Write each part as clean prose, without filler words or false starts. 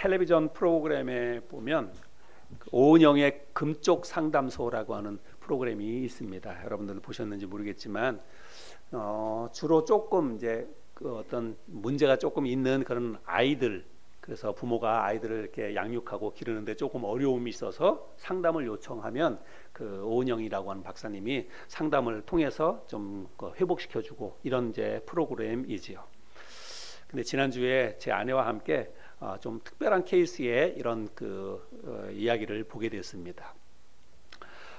텔레비전 프로그램에 보면 오은영의 금쪽 상담소라고 하는 프로그램이 있습니다. 여러분들도 보셨는지 모르겠지만 주로 조금 이제 그 어떤 문제가 조금 있는 그런 아이들, 그래서 부모가 아이들을 이렇게 양육하고 기르는데 조금 어려움이 있어서 상담을 요청하면 그 오은영이라고 하는 박사님이 상담을 통해서 좀 회복시켜주고 이런 이제 프로그램이지요. 근데 지난주에 제 아내와 함께 좀 특별한 케이스의 이런 이야기를 보게 됐습니다.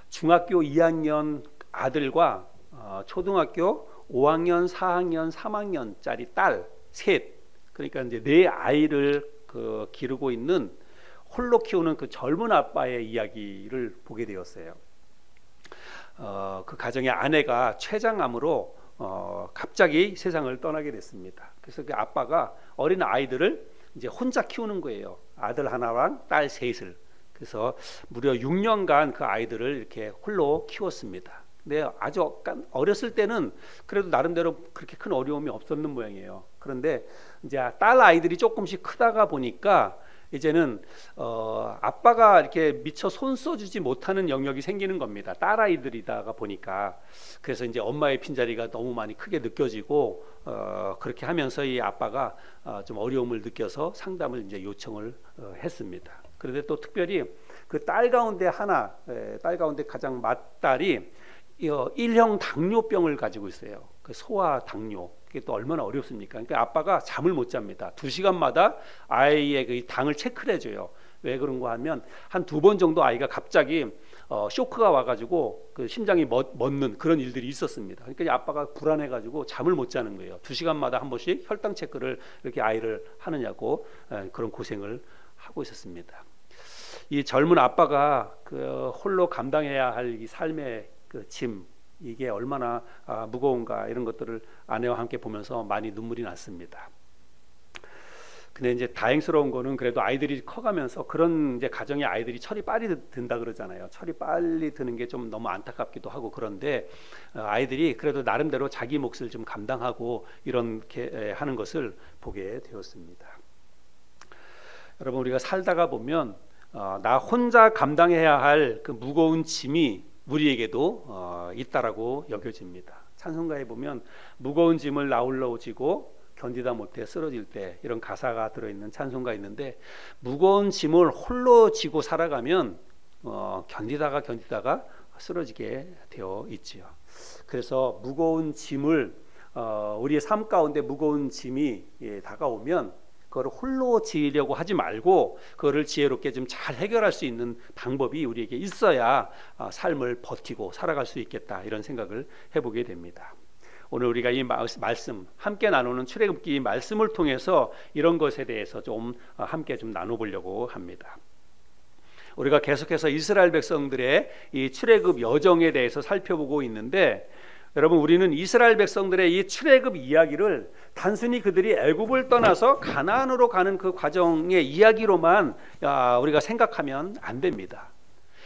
중학교 2학년 아들과 초등학교 5학년, 4학년, 3학년짜리 딸 셋, 그러니까 이제 네 아이를 기르고 있는 홀로 키우는 그 젊은 아빠의 이야기를 보게 되었어요. 그 가정의 아내가 췌장암으로 갑자기 세상을 떠나게 됐습니다. 그래서 그 아빠가 어린 아이들을 이제 혼자 키우는 거예요. 아들 하나랑 딸 셋을. 그래서 무려 6년간 그 아이들을 이렇게 홀로 키웠습니다. 근데 아주 어렸을 때는 그래도 나름대로 그렇게 큰 어려움이 없었는 모양이에요. 그런데 이제 딸 아이들이 조금씩 크다가 보니까 이제는 아빠가 이렇게 미처 손 써주지 못하는 영역이 생기는 겁니다. 딸 아이들이다가 보니까. 그래서 이제 엄마의 빈자리가 너무 많이 크게 느껴지고 그렇게 하면서 이 아빠가 좀 어려움을 느껴서 상담을 이제 요청을 했습니다. 그런데 또 특별히 그 딸 가운데 딸 가운데 가장 맏딸이 1형 당뇨병을 가지고 있어요. 그 소아 당뇨. 그게 또 얼마나 어렵습니까? 그러니까 아빠가 잠을 못 잡니다. 2시간마다 아이의 그 당을 체크를 해줘요. 왜 그런가 하면 한 2번 정도 아이가 갑자기 쇼크가 와가지고 그 심장이 멎는 그런 일들이 있었습니다. 그러니까 아빠가 불안해가지고 잠을 못 자는 거예요. 2시간마다 한 번씩 혈당 체크를 이렇게 아이를 하느냐고 그런 고생을 하고 있었습니다. 이 젊은 아빠가 그 홀로 감당해야 할 이 삶의 그 짐, 이게 얼마나 무거운가, 이런 것들을 아내와 함께 보면서 많이 눈물이 났습니다. 근데 이제 다행스러운 거는 그래도 아이들이 커가면서 그런 이제 가정의 아이들이 철이 빨리 든다 그러잖아요. 철이 빨리 드는 게 좀 너무 안타깝기도 하고, 그런데 아이들이 그래도 나름대로 자기 몫을 좀 감당하고 이렇게 하는 것을 보게 되었습니다. 여러분, 우리가 살다가 보면 나 혼자 감당해야 할 그 무거운 짐이 우리에게도 있다라고 여겨집니다. 찬송가에 보면 무거운 짐을 나 홀로 지고 견디다 못해 쓰러질 때, 이런 가사가 들어있는 찬송가 있는데, 무거운 짐을 홀로 지고 살아가면 견디다가 쓰러지게 되어 있지요. 그래서 무거운 짐을 우리의 삶 가운데 무거운 짐이 다가오면 그걸 홀로 지으려고 하지 말고 그거를 지혜롭게 좀 잘 해결할 수 있는 방법이 우리에게 있어야 삶을 버티고 살아갈 수 있겠다, 이런 생각을 해보게 됩니다. 오늘 우리가 이 말씀 함께 나누는 출애굽기 말씀을 통해서 이런 것에 대해서 좀 함께 좀 나눠보려고 합니다. 우리가 계속해서 이스라엘 백성들의 이 출애굽 여정에 대해서 살펴보고 있는데, 여러분, 우리는 이스라엘 백성들의 이 출애굽 이야기를 단순히 그들이 애굽을 떠나서 가나안으로 가는 그 과정의 이야기로만 우리가 생각하면 안 됩니다.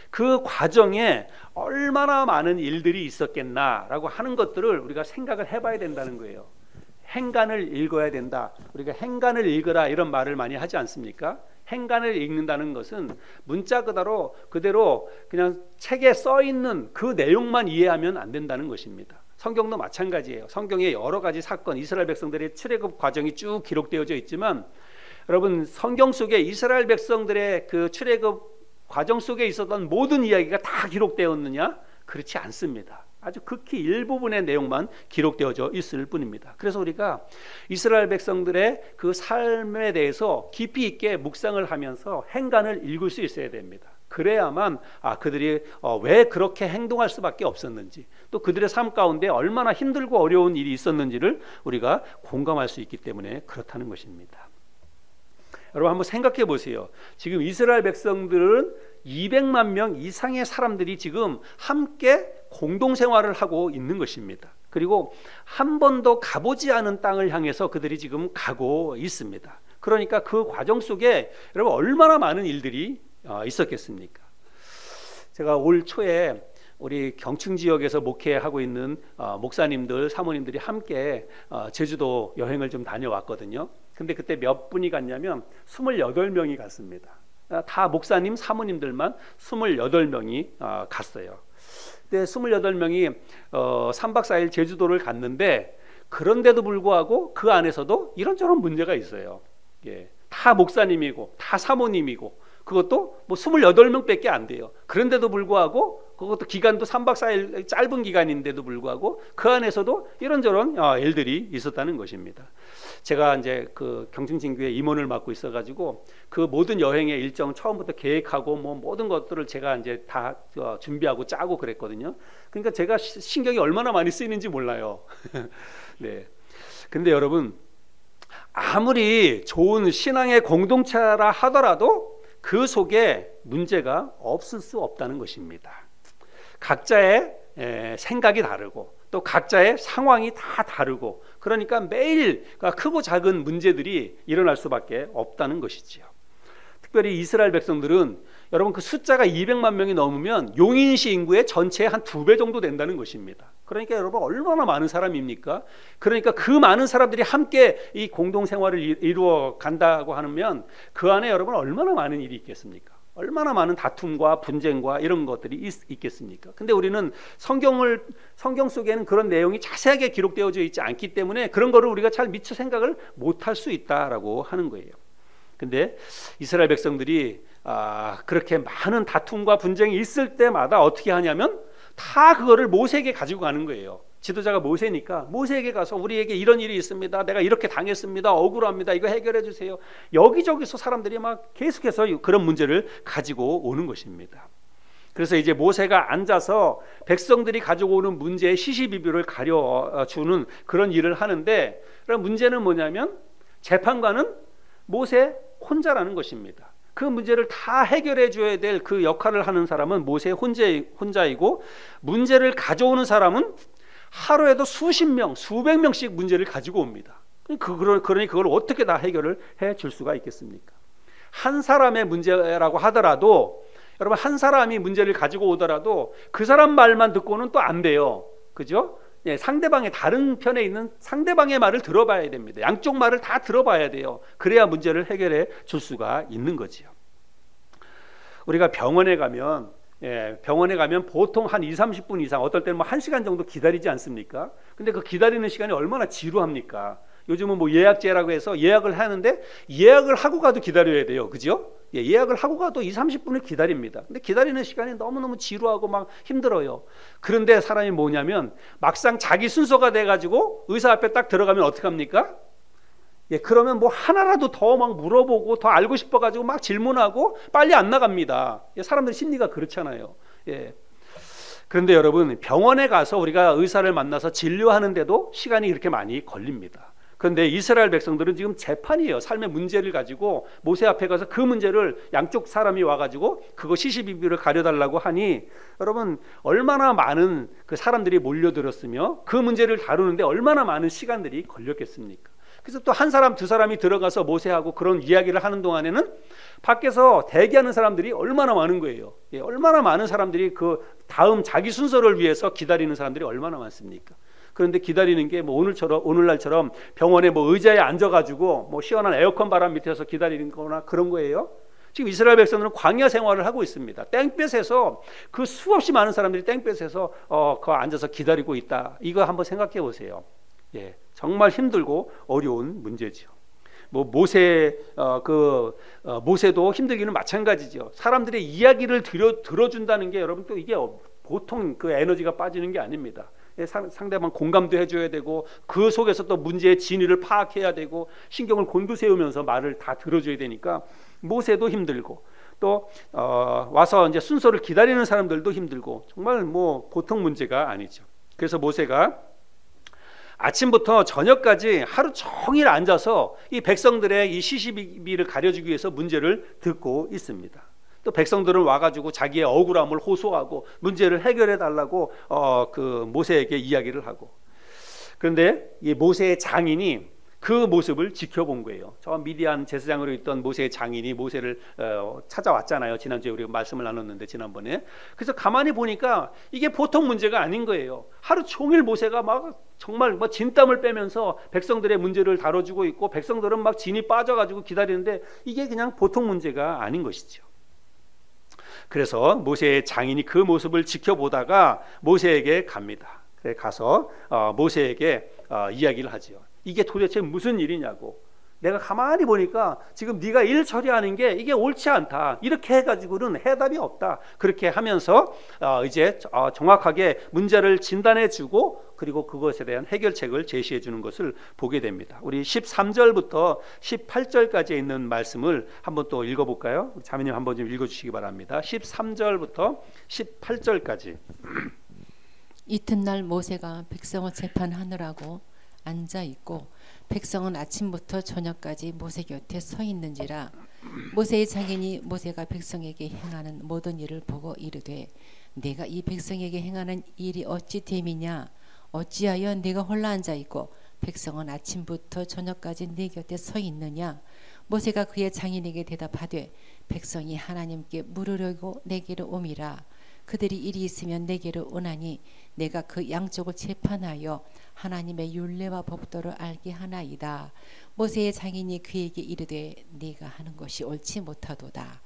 그 과정에 얼마나 많은 일들이 있었겠나라고 하는 것들을 우리가 생각을 해봐야 된다는 거예요. 행간을 읽어야 된다. 우리가 행간을 읽으라, 이런 말을 많이 하지 않습니까? 행간을 읽는다는 것은 문자 그대로 그냥 책에 써 있는 그 내용만 이해하면 안 된다는 것입니다. 성경도 마찬가지예요. 성경에 여러 가지 사건, 이스라엘 백성들의 출애굽 과정이 쭉 기록되어져 있지만, 여러분, 성경 속에 이스라엘 백성들의 그 출애굽 과정 속에 있었던 모든 이야기가 다 기록되었느냐? 그렇지 않습니다. 아주 극히 일부분의 내용만 기록되어져 있을 뿐입니다. 그래서 우리가 이스라엘 백성들의 그 삶에 대해서 깊이 있게 묵상을 하면서 행간을 읽을 수 있어야 됩니다. 그래야만 그들이 왜 그렇게 행동할 수밖에 없었는지, 또 그들의 삶 가운데 얼마나 힘들고 어려운 일이 있었는지를 우리가 공감할 수 있기 때문에 그렇다는 것입니다. 여러분, 한번 생각해 보세요. 지금 이스라엘 백성들은 200만 명 이상의 사람들이 지금 함께 공동생활을 하고 있는 것입니다. 그리고 한 번도 가보지 않은 땅을 향해서 그들이 지금 가고 있습니다. 그러니까 그 과정 속에 여러분 얼마나 많은 일들이 있었겠습니까? 제가 올 초에 우리 경충 지역에서 목회하고 있는 목사님들, 사모님들이 함께 제주도 여행을 좀 다녀왔거든요. 근데 그때 몇 분이 갔냐면 28명이 갔습니다. 다 목사님, 사모님들만 28명이 갔어요. 근데 28명이 3박 4일 제주도를 갔는데, 그런데도 불구하고 그 안에서도 이런저런 문제가 있어요. 예, 다 목사님이고 다 사모님이고 그것도 뭐 28명밖에 안 돼요. 그런데도 불구하고 그것도 기간도 3박 4일 짧은 기간인데도 불구하고 그 안에서도 이런저런 일들이 있었다는 것입니다. 제가 이제 그 경충진교회 임원을 맡고 있어가지고 그 모든 여행의 일정 처음부터 계획하고 뭐 모든 것들을 제가 이제 다 준비하고 짜고 그랬거든요. 그러니까 제가 신경이 얼마나 많이 쓰이는지 몰라요. 네. 근데 여러분, 아무리 좋은 신앙의 공동체라 하더라도 그 속에 문제가 없을 수 없다는 것입니다. 각자의 생각이 다르고 또 각자의 상황이 다 다르고, 그러니까 매일 크고 작은 문제들이 일어날 수밖에 없다는 것이지요. 특별히 이스라엘 백성들은 여러분 그 숫자가 200만 명이 넘으면 용인시 인구의 전체의 한 2배 정도 된다는 것입니다. 그러니까 여러분 얼마나 많은 사람입니까? 그러니까 그 많은 사람들이 함께 이 공동생활을 이루어 간다고 하면 그 안에 여러분 얼마나 많은 일이 있겠습니까? 얼마나 많은 다툼과 분쟁과 이런 것들이 있겠습니까? 근데 우리는 성경 속에는 그런 내용이 자세하게 기록되어져 있지 않기 때문에 그런 거를 우리가 잘 미처 생각을 못할 수 있다라고 하는 거예요. 근데 이스라엘 백성들이 그렇게 많은 다툼과 분쟁이 있을 때마다 어떻게 하냐면 다 그거를 모세에게 가지고 가는 거예요. 지도자가 모세니까 모세에게 가서 우리에게 이런 일이 있습니다. 내가 이렇게 당했습니다. 억울합니다. 이거 해결해 주세요. 여기저기서 사람들이 막 계속해서 그런 문제를 가지고 오는 것입니다. 그래서 이제 모세가 앉아서 백성들이 가지고 오는 문제의 시시비비를 가려주는 그런 일을 하는데, 그럼 문제는 뭐냐면 재판관은 모세 혼자라는 것입니다. 그 문제를 다 해결해 줘야 될 그 역할을 하는 사람은 모세 혼자이고, 문제를 가져오는 사람은 하루에도 수십 명, 수백 명씩 문제를 가지고 옵니다. 그러니 그걸 어떻게 다 해결을 해 줄 수가 있겠습니까? 한 사람의 문제라고 하더라도, 여러분 한 사람이 문제를 가지고 오더라도 그 사람 말만 듣고는 또 안 돼요. 그죠? 예, 상대방의 다른 편에 있는 상대방의 말을 들어봐야 됩니다. 양쪽 말을 다 들어봐야 돼요. 그래야 문제를 해결해 줄 수가 있는 거지요. 우리가 병원에 가면 보통 한 20-30분 이상, 어떨 때는 뭐 1시간 정도 기다리지 않습니까? 근데 그 기다리는 시간이 얼마나 지루합니까? 요즘은 뭐 예약제라고 해서 예약을 하는데 예약을 하고 가도 기다려야 돼요. 그죠? 예, 예약을 하고 가도 20-30분을 기다립니다. 근데 기다리는 시간이 너무너무 지루하고 막 힘들어요. 그런데 사람이 뭐냐면 막상 자기 순서가 돼가지고 의사 앞에 딱 들어가면 어떡합니까? 예, 그러면 뭐 하나라도 더 막 물어보고 더 알고 싶어가지고 막 질문하고 빨리 안 나갑니다. 예, 사람들 심리가 그렇잖아요. 예. 그런데 여러분, 병원에 가서 우리가 의사를 만나서 진료하는데도 시간이 이렇게 많이 걸립니다. 그런데 이스라엘 백성들은 지금 재판이에요. 삶의 문제를 가지고 모세 앞에 가서 그 문제를 양쪽 사람이 와가지고 그거 시시비비를 가려달라고 하니, 여러분 얼마나 많은 그 사람들이 몰려들었으며 그 문제를 다루는데 얼마나 많은 시간들이 걸렸겠습니까? 그래서 또 한 사람 두 사람이 들어가서 모세하고 그런 이야기를 하는 동안에는 밖에서 대기하는 사람들이 얼마나 많은 거예요. 예, 얼마나 많은 사람들이 그 다음 자기 순서를 위해서 기다리는 사람들이 얼마나 많습니까? 그런데 기다리는 게 뭐 오늘날처럼 병원에 뭐 의자에 앉아가지고 뭐 시원한 에어컨 바람 밑에서 기다리는 거나 그런 거예요. 지금 이스라엘 백성들은 광야 생활을 하고 있습니다. 땡볕에서 그 수없이 많은 사람들이 땡볕에서 그 앉아서 기다리고 있다. 이거 한번 생각해 보세요. 예, 정말 힘들고 어려운 문제죠. 뭐 모세도 힘들기는 마찬가지죠. 사람들의 이야기를 들어준다는 게 여러분 또 이게 보통 그 에너지가 빠지는 게 아닙니다. 상대방 공감도 해줘야 되고 그 속에서 또 문제의 진위를 파악해야 되고 신경을 곤두세우면서 말을 다 들어줘야 되니까 모세도 힘들고, 또 와서 이제 순서를 기다리는 사람들도 힘들고, 정말 뭐 보통 문제가 아니죠. 그래서 모세가 아침부터 저녁까지 하루 종일 앉아서 이 백성들의 이 시시비비를 가려주기 위해서 문제를 듣고 있습니다. 또 백성들은 와가지고 자기의 억울함을 호소하고 문제를 해결해 달라고 그 모세에게 이야기를 하고, 그런데 이 모세의 장인이 그 모습을 지켜본 거예요. 저 미디안 제사장으로 있던 모세의 장인이 모세를 찾아왔잖아요. 지난주에 우리가 말씀을 나눴는데 지난번에. 그래서 가만히 보니까 이게 보통 문제가 아닌 거예요. 하루 종일 모세가 막 정말 뭐 진땀을 빼면서 백성들의 문제를 다뤄주고 있고, 백성들은 막 진이 빠져가지고 기다리는데 이게 그냥 보통 문제가 아닌 것이죠. 그래서 모세의 장인이 그 모습을 지켜보다가 모세에게 갑니다. 그래 가서 모세에게 이야기를 하지요. 이게 도대체 무슨 일이냐고. 내가 가만히 보니까 지금 네가 일 처리하는 게 이게 옳지 않다. 이렇게 해가지고는 해답이 없다. 그렇게 하면서 이제 정확하게 문제를 진단해주고, 그리고 그것에 대한 해결책을 제시해주는 것을 보게 됩니다. 우리 13절부터 18절까지 있는 말씀을 한번 또 읽어볼까요? 자매님 한번 좀 읽어주시기 바랍니다. 13절부터 18절까지. 이튿날 모세가 백성을 재판하느라고 앉아 있고 백성은 아침부터 저녁까지 모세 곁에 서 있는지라. 모세의 장인이 모세가 백성에게 행하는 모든 일을 보고 이르되, 내가 이 백성에게 행하는 일이 어찌 됨이냐? 어찌하여 네가 홀라 앉아 있고 백성은 아침부터 저녁까지 네 곁에 서 있느냐? 모세가 그의 장인에게 대답하되, 백성이 하나님께 물으려고 내게로 오미라. 그들이 일이 있으면 내게로 오나니 내가 그 양쪽을 재판하여 하나님의 율례와 법도를 알게 하나이다. 모세의 장인이 그에게 이르되, 네가 하는 것이 옳지 못하도다.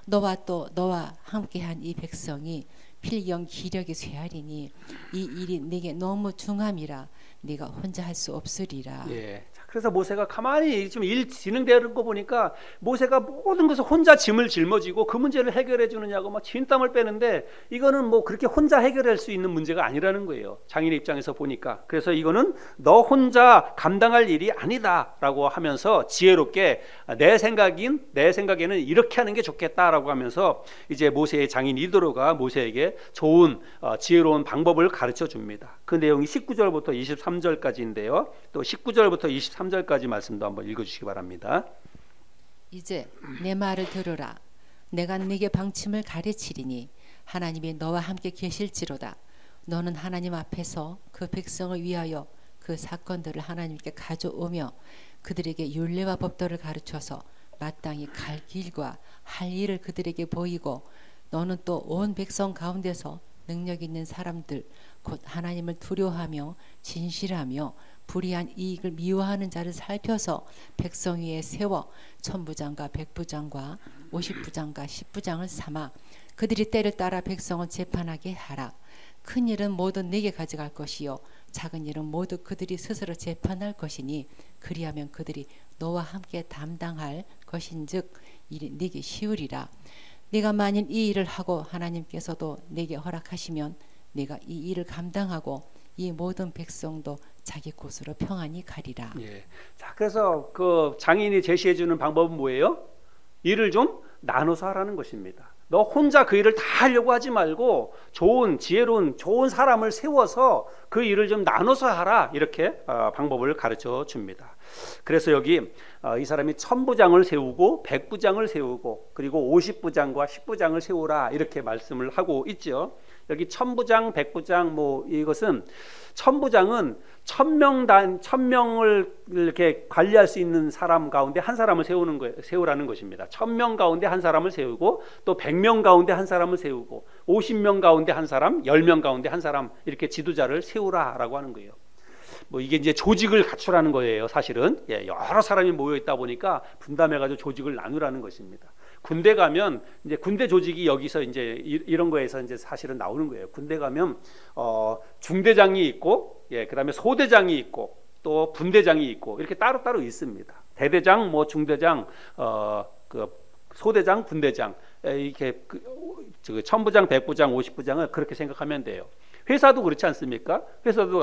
너와 또 너와 함께한 이 백성이 필경 기력이 쇠하리니 이 일이 네게 너무 중함이라. 네가 혼자 할 수 없으리라. 예. 그래서 모세가 가만히 좀 일 진행되는 거 보니까 모세가 모든 것을 혼자 짐을 짊어지고 그 문제를 해결해 주느냐고 막 진땀을 빼는데, 이거는 뭐 그렇게 혼자 해결할 수 있는 문제가 아니라는 거예요. 장인의 입장에서 보니까. 그래서 이거는 너 혼자 감당할 일이 아니다라고 하면서 지혜롭게 내 생각에는 이렇게 하는 게 좋겠다라고 하면서 이제 모세의 장인 이도로가 모세에게 좋은 지혜로운 방법을 가르쳐 줍니다. 그 내용이 19절부터 23절까지인데요. 또 19절부터 23절까지 말씀도 한번 읽어주시기 바랍니다. 이제 내 말을 들으라. 내가 네게 방침을 가르치리니 하나님이 너와 함께 계실지로다. 너는 하나님 앞에서 그 백성을 위하여 그 사건들을 하나님께 가져오며 그들에게 율례와 법도를 가르쳐서 마땅히 갈 길과 할 일을 그들에게 보이고, 너는 또 온 백성 가운데서 능력 있는 사람들 곧 하나님을 두려워하며 진실하며 불의한 이익을 미워하는 자를 살펴서 백성 위에 세워 천부장과 백부장과 50부장과 10부장을 삼아 그들이 때를 따라 백성을 재판하게 하라. 큰 일은 모두 네게 가져갈 것이요 작은 일은 모두 그들이 스스로 재판할 것이니 그리하면 그들이 너와 함께 담당할 것인즉 일이 네게 쉬우리라. 네가 만일 이 일을 하고 하나님께서도 네게 허락하시면 네가 이 일을 감당하고 이 모든 백성도 자기 곳으로 평안히 가리라. 예. 자, 그래서 그 장인이 제시해 주는 방법은 뭐예요? 일을 좀 나눠서 하라는 것입니다. 너 혼자 그 일을 다 하려고 하지 말고 좋은 지혜로운 좋은 사람을 세워서 그 일을 좀 나눠서 하라. 이렇게 방법을 가르쳐 줍니다. 그래서 여기 이 사람이 천부장을 세우고 백부장을 세우고 그리고 50부장과 10부장을 세우라 이렇게 말씀을 하고 있죠. 여기 천부장, 백부장 이것은 천부장은 1000명을 이렇게 관리할 수 있는 사람 가운데 한 사람을 세우라는 것입니다. 1000명 가운데 한 사람을 세우고 또 100명 가운데 한 사람을 세우고 50명 가운데 한 사람, 10명 가운데 한 사람 이렇게 지도자를 세우라라고 하는 거예요. 이게 이제 조직을 갖추라는 거예요. 사실은 여러 사람이 모여 있다 보니까 분담해가지고 조직을 나누라는 것입니다. 군대 가면 이제 군대 조직이 여기서 이제 이런 거에서 이제 사실은 나오는 거예요. 군대 가면 중대장이 있고, 그다음에 소대장이 있고, 또 분대장이 있고 이렇게 따로따로 있습니다. 대대장, 중대장, 그 소대장, 분대장 이렇게 천부장, 백부장, 50부장을 그렇게 생각하면 돼요. 회사도 그렇지 않습니까? 회사도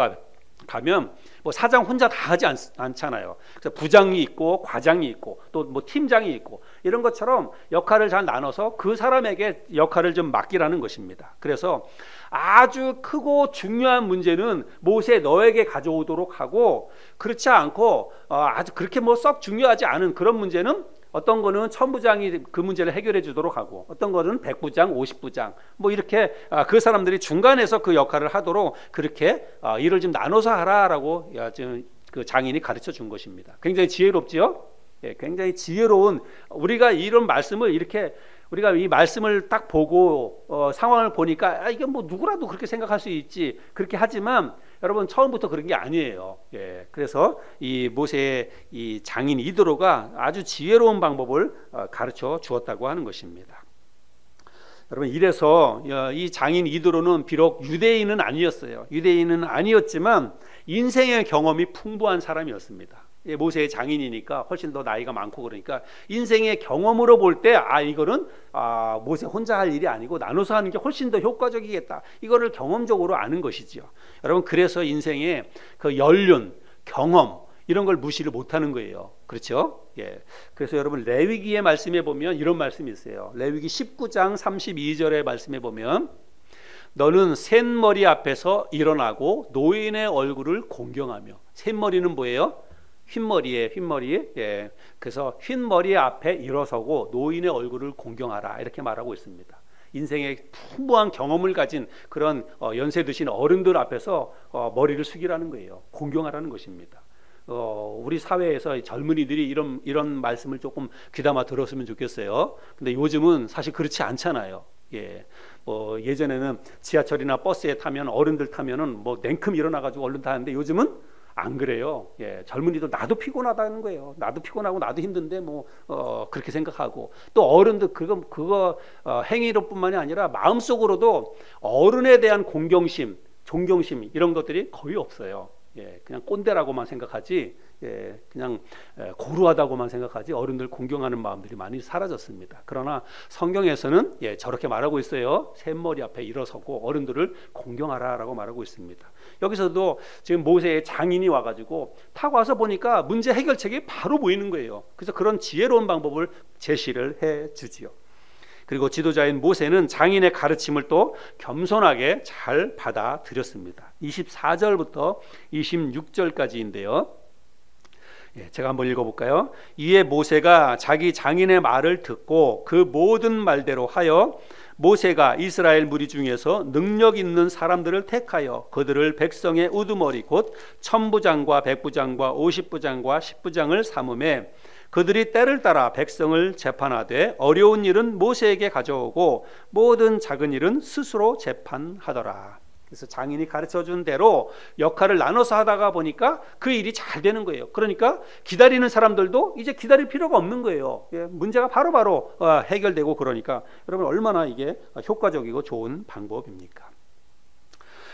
가면 사장 혼자 다 하지 않잖아요. 그래서 부장이 있고 과장이 있고 또 팀장이 있고 이런 것처럼 역할을 잘 나눠서 그 사람에게 역할을 좀 맡기라는 것입니다. 그래서 아주 크고 중요한 문제는 모세 너에게 가져오도록 하고, 그렇지 않고 아주 그렇게 썩 중요하지 않은 그런 문제는 어떤 거는 천부장이 그 문제를 해결해 주도록 하고, 어떤 거는 백부장, 50부장 이렇게 그 사람들이 중간에서 그 역할을 하도록 그렇게 일을 좀 나눠서 하라라고 지금 그 장인이 가르쳐 준 것입니다. 굉장히 지혜롭지요? 예, 굉장히 지혜로운, 우리가 이런 말씀을 이렇게 우리가 이 말씀을 딱 보고 상황을 보니까 이게 뭐 누구라도 그렇게 생각할 수 있지 그렇게 하지만 여러분 처음부터 그런 게 아니에요. 예, 그래서 이 모세의 이 장인 이드로가 아주 지혜로운 방법을 가르쳐 주었다고 하는 것입니다. 여러분 이래서 이 장인 이드로는 비록 유대인은 아니었어요. 유대인은 아니었지만 인생의 경험이 풍부한 사람이었습니다. 모세의 장인이니까 훨씬 더 나이가 많고 그러니까 인생의 경험으로 볼 때 이거는 모세 혼자 할 일이 아니고 나눠서 하는 게 훨씬 더 효과적이겠다. 이거를 경험적으로 아는 것이지요. 여러분 그래서 인생의 그 연륜, 경험 이런 걸 무시를 못하는 거예요. 그렇죠? 예. 그래서 여러분 레위기의 말씀에 보면 이런 말씀이 있어요. 레위기 19장 32절의 말씀에 보면 너는 셋머리 앞에서 일어나고 노인의 얼굴을 공경하며, 셋머리는 뭐예요? 흰머리에 흰머리. 예. 그래서 흰머리 앞에 일어서고 노인의 얼굴을 공경하라 이렇게 말하고 있습니다. 인생의 풍부한 경험을 가진 그런 연세 드신 어른들 앞에서 머리를 숙이라는 거예요. 공경하라는 것입니다. 우리 사회에서 젊은이들이 이런 말씀을 조금 귀담아 들었으면 좋겠어요. 근데 요즘은 사실 그렇지 않잖아요. 예. 예전에는 지하철이나 버스에 타면 어른들 타면은 뭐 냉큼 일어나가지고 얼른 타는데 요즘은 안 그래요. 예, 젊은이들 나도 피곤하다는 거예요. 나도 피곤하고 나도 힘든데 그렇게 생각하고 또 어른들 그거 행위로뿐만이 아니라 마음속으로도 어른에 대한 공경심, 존경심 이런 것들이 거의 없어요. 예, 그냥 꼰대라고만 생각하지, 예, 그냥 고루하다고만 생각하지 어른들 공경하는 마음들이 많이 사라졌습니다. 그러나 성경에서는 저렇게 말하고 있어요. 셋머리 앞에 일어서고 어른들을 공경하라라고 말하고 있습니다. 여기서도 지금 모세의 장인이 와가지고 타고 와서 보니까 문제 해결책이 바로 보이는 거예요. 그래서 그런 지혜로운 방법을 제시를 해주지요. 그리고 지도자인 모세는 장인의 가르침을 또 겸손하게 잘 받아들였습니다. 24절부터 26절까지인데요. 제가 한번 읽어볼까요? 이에 모세가 자기 장인의 말을 듣고 그 모든 말대로 하여 모세가 이스라엘 무리 중에서 능력 있는 사람들을 택하여 그들을 백성의 우두머리 곧 천부장과 백부장과 50부장과 10부장을 삼음에 그들이 때를 따라 백성을 재판하되 어려운 일은 모세에게 가져오고 모든 작은 일은 스스로 재판하더라. 그래서 장인이 가르쳐준 대로 역할을 나눠서 하다가 보니까 그 일이 잘 되는 거예요. 그러니까 기다리는 사람들도 이제 기다릴 필요가 없는 거예요. 문제가 바로바로 해결되고 그러니까 여러분 얼마나 이게 효과적이고 좋은 방법입니까?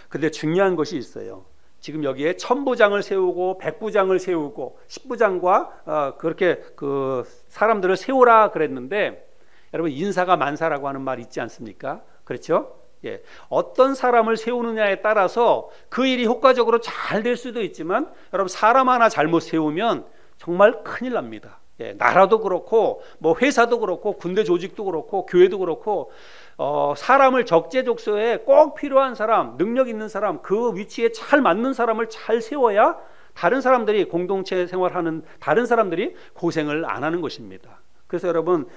근데 중요한 것이 있어요. 지금 여기에 천부장을 세우고 백부장을 세우고 10부장과 그렇게 그 사람들을 세우라 그랬는데 여러분 인사가 만사라고 하는 말 있지 않습니까? 그렇죠? 예. 어떤 사람을 세우느냐에 따라서 그 일이 효과적으로 잘 될 수도 있지만 여러분 사람 하나 잘못 세우면 정말 큰일 납니다. 예. 나라도 그렇고 뭐 회사도 그렇고 군대 조직도 그렇고 교회도 그렇고 사람을 적재적소에 꼭 필요한 사람, 능력 있는 사람, 그 위치에 잘 맞는 사람을 잘 세워야 다른 사람들이 공동체 생활하는 다른 사람들이 고생을 안 하는 것입니다. 그래서 여러분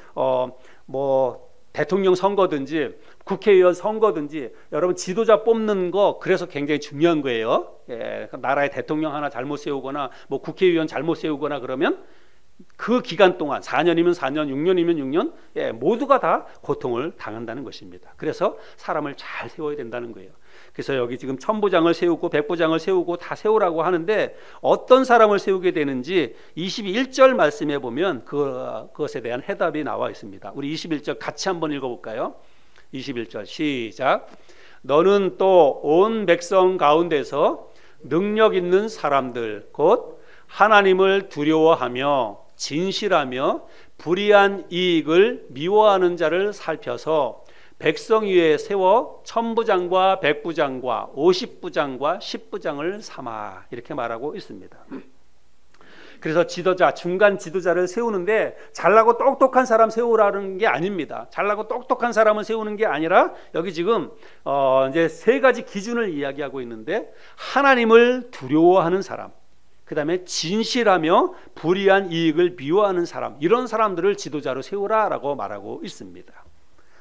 대통령 선거든지 국회의원 선거든지 여러분 지도자 뽑는 거 그래서 굉장히 중요한 거예요. 예, 나라의 대통령 하나 잘못 세우거나 뭐 국회의원 잘못 세우거나 그러면 그 기간 동안 4년이면 4년, 6년이면 6년 모두가 다 고통을 당한다는 것입니다. 그래서 사람을 잘 세워야 된다는 거예요. 그래서 여기 지금 천부장을 세우고 백부장을 세우고 다 세우라고 하는데 어떤 사람을 세우게 되는지 21절 말씀에 보면 그것에 대한 해답이 나와 있습니다. 우리 21절 같이 한번 읽어볼까요? 21절 시작. 너는 또 온 백성 가운데서 능력 있는 사람들 곧 하나님을 두려워하며 진실하며 불의한 이익을 미워하는 자를 살펴서 백성 위에 세워 천부장과 백부장과 50부장과 10부장을 삼아 이렇게 말하고 있습니다. 그래서 지도자, 중간 지도자를 세우는데 잘나고 똑똑한 사람 세우라는 게 아닙니다. 잘나고 똑똑한 사람을 세우는 게 아니라 여기 지금 이제 세 가지 기준을 이야기하고 있는데 하나님을 두려워하는 사람, 그 다음에 진실하며 불의한 이익을 미워하는 사람, 이런 사람들을 지도자로 세우라라고 말하고 있습니다.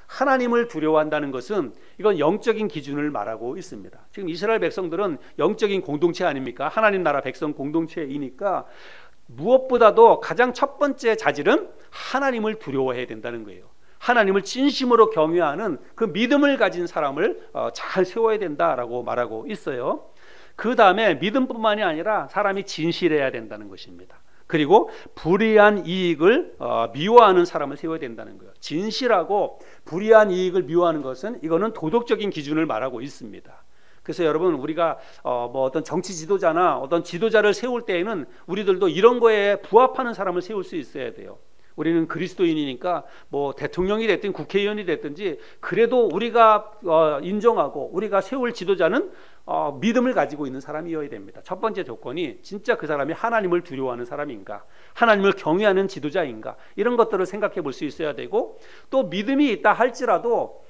하나님을 두려워한다는 것은 이건 영적인 기준을 말하고 있습니다. 지금 이스라엘 백성들은 영적인 공동체 아닙니까? 하나님 나라 백성 공동체이니까 무엇보다도 가장 첫 번째 자질은 하나님을 두려워해야 된다는 거예요. 하나님을 진심으로 경외하는 그 믿음을 가진 사람을 잘 세워야 된다라고 말하고 있어요. 그 다음에 믿음뿐만이 아니라 사람이 진실해야 된다는 것입니다. 그리고 불의한 이익을 미워하는 사람을 세워야 된다는 거예요. 진실하고 불의한 이익을 미워하는 것은 이거는 도덕적인 기준을 말하고 있습니다. 그래서 여러분, 우리가 뭐 어떤 정치 지도자나 어떤 지도자를 세울 때에는 우리들도 이런 거에 부합하는 사람을 세울 수 있어야 돼요. 우리는 그리스도인이니까 뭐 대통령이 됐든 국회의원이 됐든지 그래도 우리가 인정하고 우리가 세울 지도자는 믿음을 가지고 있는 사람이어야 됩니다. 첫 번째 조건이 진짜 그 사람이 하나님을 두려워하는 사람인가, 하나님을 경외하는 지도자인가, 이런 것들을 생각해 볼 수 있어야 되고, 또 믿음이 있다 할지라도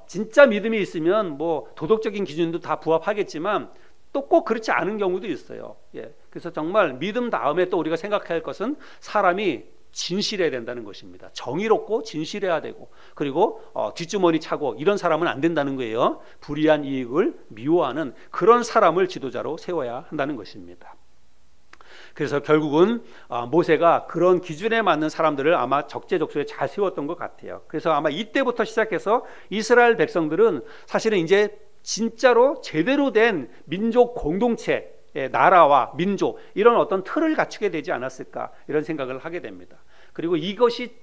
진짜 믿음이 있으면 뭐 도덕적인 기준도 다 부합하겠지만 또 꼭 그렇지 않은 경우도 있어요. 예. 그래서 정말 믿음 다음에 또 우리가 생각해야 할 것은 사람이 진실해야 된다는 것입니다. 정의롭고 진실해야 되고, 그리고 뒷주머니 차고 이런 사람은 안 된다는 거예요. 불의한 이익을 미워하는 그런 사람을 지도자로 세워야 한다는 것입니다. 그래서 결국은 모세가 그런 기준에 맞는 사람들을 아마 적재적소에 잘 세웠던 것 같아요. 그래서 아마 이때부터 시작해서 이스라엘 백성들은 사실은 이제 진짜로 제대로 된 민족 공동체, 나라와 민족, 이런 어떤 틀을 갖추게 되지 않았을까, 이런 생각을 하게 됩니다. 그리고 이것이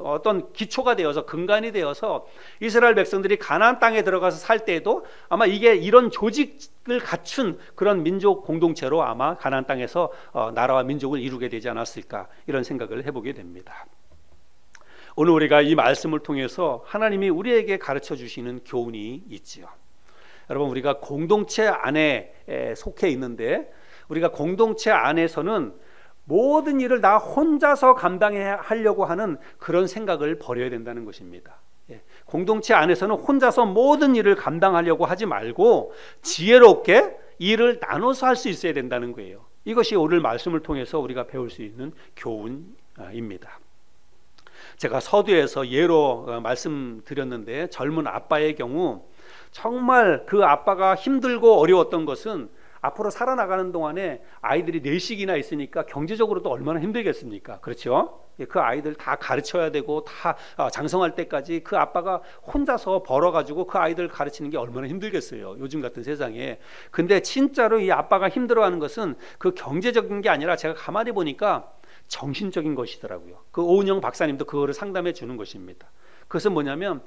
어떤 기초가 되어서, 근간이 되어서 이스라엘 백성들이 가나안 땅에 들어가서 살 때에도 아마 이게 이런 조직을 갖춘 그런 민족 공동체로 아마 가나안 땅에서 나라와 민족을 이루게 되지 않았을까, 이런 생각을 해보게 됩니다. 오늘 우리가 이 말씀을 통해서 하나님이 우리에게 가르쳐 주시는 교훈이 있지요. 여러분, 우리가 공동체 안에 속해 있는데, 우리가 공동체 안에서는 모든 일을 다 혼자서 감당하려고 하는 그런 생각을 버려야 된다는 것입니다. 공동체 안에서는 혼자서 모든 일을 감당하려고 하지 말고 지혜롭게 일을 나눠서 할 수 있어야 된다는 거예요. 이것이 오늘 말씀을 통해서 우리가 배울 수 있는 교훈입니다. 제가 서두에서 예로 말씀드렸는데, 젊은 아빠의 경우 정말 그 아빠가 힘들고 어려웠던 것은 앞으로 살아나가는 동안에 아이들이 넷씩이나 있으니까 경제적으로도 얼마나 힘들겠습니까? 그렇죠? 그 아이들 다 가르쳐야 되고 다 장성할 때까지 그 아빠가 혼자서 벌어가지고 그 아이들 가르치는 게 얼마나 힘들겠어요, 요즘 같은 세상에. 근데 진짜로 이 아빠가 힘들어하는 것은 그 경제적인 게 아니라, 제가 가만히 보니까 정신적인 것이더라고요. 그 오은영 박사님도 그거를 상담해 주는 것입니다. 그것은 뭐냐면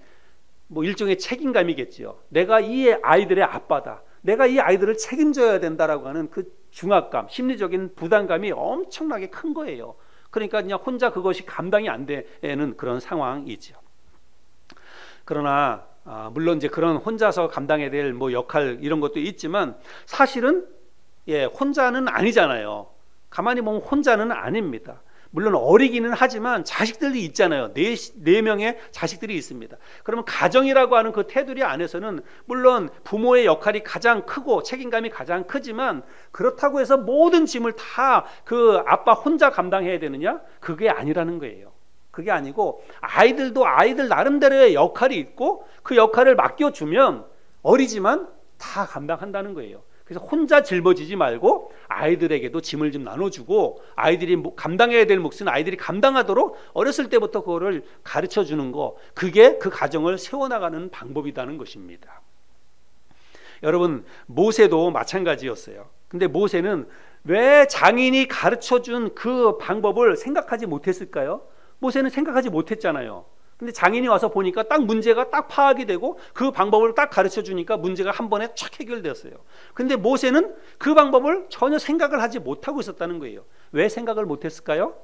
뭐 일종의 책임감이겠지요. 내가 이 아이들의 아빠다, 내가 이 아이들을 책임져야 된다라고 하는 그 중압감, 심리적인 부담감이 엄청나게 큰 거예요. 그러니까 그냥 혼자 그것이 감당이 안 되는 그런 상황이죠. 그러나 물론 이제 그런 혼자서 감당해야 될 뭐 역할, 이런 것도 있지만 사실은 혼자는 아니잖아요. 가만히 보면 혼자는 아닙니다. 물론 어리기는 하지만 자식들이 있잖아요. 네 명의 자식들이 있습니다. 그러면 가정이라고 하는 그 테두리 안에서는 물론 부모의 역할이 가장 크고 책임감이 가장 크지만, 그렇다고 해서 모든 짐을 다 그 아빠 혼자 감당해야 되느냐? 그게 아니라는 거예요. 그게 아니고 아이들도 아이들 나름대로의 역할이 있고 그 역할을 맡겨주면 어리지만 다 감당한다는 거예요. 그래서 혼자 짊어지지 말고 아이들에게도 짐을 좀 나눠주고, 아이들이 감당해야 될 몫은 아이들이 감당하도록 어렸을 때부터 그거를 가르쳐 주는 거, 그게 그 가정을 세워나가는 방법이라는 것입니다. 여러분, 모세도 마찬가지였어요. 근데 모세는 왜 장인이 가르쳐 준 그 방법을 생각하지 못했을까요? 모세는 생각하지 못했잖아요. 근데 장인이 와서 보니까 딱 문제가 딱 파악이 되고 그 방법을 딱 가르쳐 주니까 문제가 한 번에 촥 해결되었어요. 근데 모세는 그 방법을 전혀 생각을 하지 못하고 있었다는 거예요. 왜 생각을 못했을까요?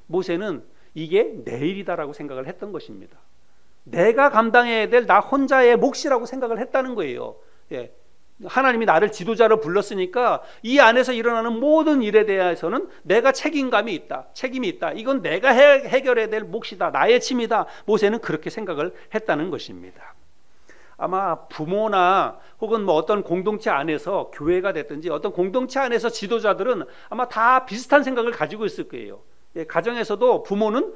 모세는 이게 내 일이다라고 생각을 했던 것입니다. 내가 감당해야 될 나 혼자의 몫이라고 생각을 했다는 거예요. 하나님이 나를 지도자로 불렀으니까 이 안에서 일어나는 모든 일에 대해서는 내가 책임감이 있다, 책임이 있다, 이건 내가 해결해야 될 몫이다, 나의 짐이다. 모세는 그렇게 생각을 했다는 것입니다. 아마 부모나 혹은 뭐 어떤 공동체 안에서, 교회가 됐든지 어떤 공동체 안에서 지도자들은 아마 다 비슷한 생각을 가지고 있을 거예요. 가정에서도 부모는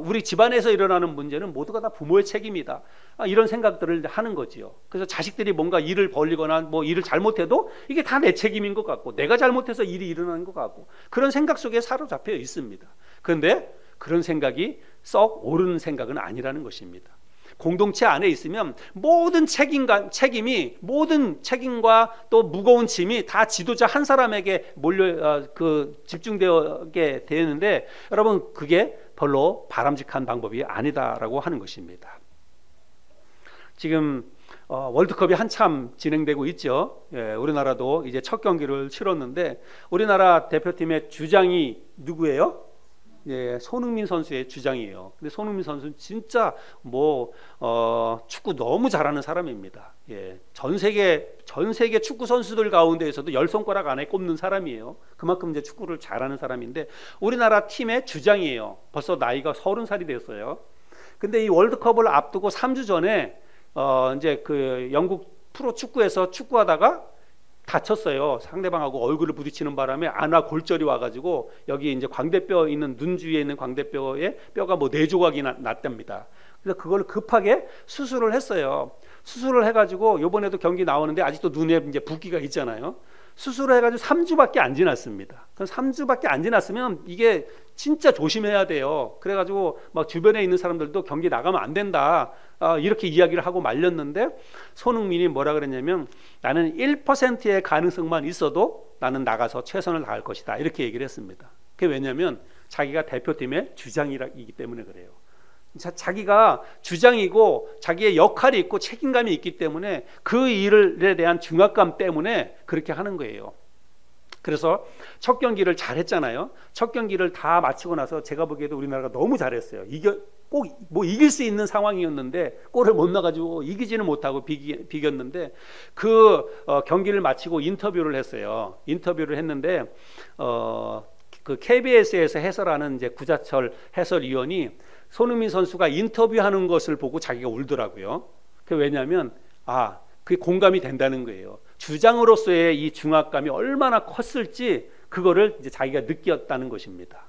우리 집안에서 일어나는 문제는 모두가 다 부모의 책임이다. 이런 생각들을 하는 거지요. 그래서 자식들이 뭔가 일을 벌리거나 뭐 일을 잘못해도 이게 다 내 책임인 것 같고 내가 잘못해서 일이 일어나는 것 같고 그런 생각 속에 사로잡혀 있습니다. 그런데 그런 생각이 썩 옳은 생각은 아니라는 것입니다. 공동체 안에 있으면 모든 책임이 모든 책임과 또 무거운 짐이 다 지도자 한 사람에게 집중되게 되는데 여러분 그게 별로 바람직한 방법이 아니다라고 하는 것입니다. 지금 월드컵이 한참 진행되고 있죠. 우리나라도 이제 첫 경기를 치렀는데 우리나라 대표팀의 주장이 누구예요? 손흥민 선수의 주장이에요. 근데 손흥민 선수는 진짜 축구 너무 잘하는 사람입니다. 전 세계 축구 선수들 가운데에서도 10손가락 안에 꼽는 사람이에요. 그만큼 이제 축구를 잘하는 사람인데 우리나라 팀의 주장이에요. 벌써 나이가 30살이 됐어요. 근데 이 월드컵을 앞두고 3주 전에 이제 그 영국 프로 축구에서 축구하다가 다쳤어요. 상대방하고 얼굴을 부딪히는 바람에 안아 골절이 와가지고 여기 이제 광대뼈 있는 눈 주위에 있는 광대뼈에 뼈가 4조각이 났답니다. 그래서 그걸 급하게 수술을 했어요. 수술을 해가지고 이번에도 경기 나오는데 아직도 눈에 이제 붓기가 있잖아요. 수술을 해가지고 3주밖에 안 지났습니다. 그럼 3주밖에 안 지났으면 이게 진짜 조심해야 돼요. 그래가지고 막 주변에 있는 사람들도 경기 나가면 안 된다 이렇게 이야기를 하고 말렸는데 손흥민이 뭐라 그랬냐면 나는 1%의 가능성만 있어도 나는 나가서 최선을 다할 것이다 이렇게 얘기를 했습니다. 그게 왜냐하면 자기가 대표팀의 주장이기 때문에 그래요. 자기가 주장이고 자기의 역할이 있고 책임감이 있기 때문에 그 일에 대한 중압감 때문에 그렇게 하는 거예요. 그래서 첫 경기를 잘했잖아요. 첫 경기를 다 마치고 나서 제가 보기에도 우리나라가 너무 잘했어요. 꼭 이길 수 있는 상황이었는데 골을 못 넣어가지고 이기지는 못하고 비겼는데 그 경기를 마치고 인터뷰를 했어요. 인터뷰를 했는데 그 KBS에서 해설하는 이제 구자철 해설위원이 손흥민 선수가 인터뷰하는 것을 보고 자기가 울더라고요. 그 왜냐하면 그게 공감이 된다는 거예요. 주장으로서의 이 중압감이 얼마나 컸을지 그거를 이제 자기가 느꼈다는 것입니다.